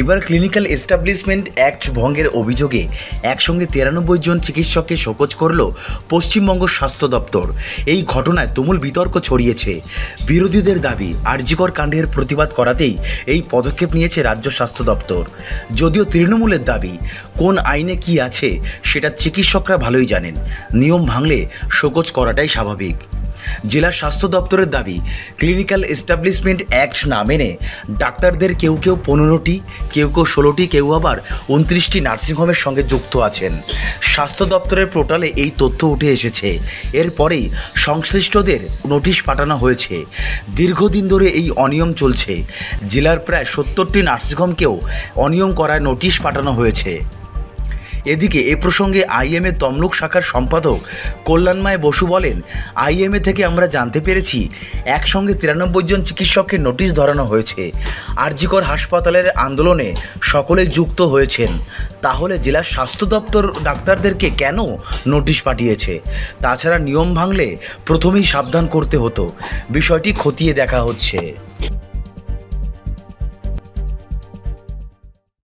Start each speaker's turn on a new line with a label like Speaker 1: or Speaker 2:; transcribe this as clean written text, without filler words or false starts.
Speaker 1: এবার clinical establishment act ভঙ্গের অভিযোগে একসঙ্গে 93 জন চিকিৎসককে শোকজ করল পশ্চিমবঙ্গ স্বাস্থ্য দপ্তর। এই ঘটনায় তুমুল বিতর্ক ছড়িয়েছে। বিরোধীদের দাবি আরজিকর কাণ্ডের প্রতিবাদ করাতেই এই পদক্ষেপ নিয়েছে রাজ্য স্বাস্থ্য দপ্তর। যদিও তৃণমূলের দাবি কোন আইনে কি আছে সেটা চিকিৎসকরা ভালোই জানেন, নিয়ম ভাঙলে শোকজ করাটাই স্বাভাবিক। জেলা স্বাস্থ্য দপ্তরের দাবি ক্লিনিক্যাল এস্টাবলিশমেন্ট অ্যাক্ট না মেনে ডাক্তারদের কেউ 15টি, কেউ 16টি, কেউ আবার 29টি নার্সিংহোমের সঙ্গে যুক্ত আছেন। স্বাস্থ্য দপ্তরের পোর্টালে এই তথ্য উঠে এসেছে। এরপরেই সংশ্লিষ্টদের নোটিশ পাঠানো হয়েছে। দীর্ঘদিন ধরে এই অনিয়ম চলছে। জেলার প্রায় 70টি নার্সিংহোমকেও অনিয়ম করায় নোটিশ পাঠানো হয়েছে। এদিকে এ প্রসঙ্গে আইএমএ তমলুক শাখার সম্পাদক কল্যাণময় বসু বলেন, আইএমএ থেকে আমরা জানতে পেরেছি একসঙ্গে 93 জন চিকিৎসককে নোটিশ ধরানো হয়েছে। আরজিকর হাসপাতালের আন্দোলনে সকলে যুক্ত হয়েছেন। তাহলে জেলা স্বাস্থ্য দপ্তর ডাক্তারদেরকে কেন নোটিশ পাঠিয়েছে? তাছাড়া নিয়ম ভাঙলে প্রথমেই সাবধান করতে হতো। বিষয়টি খতিয়ে দেখা হচ্ছে।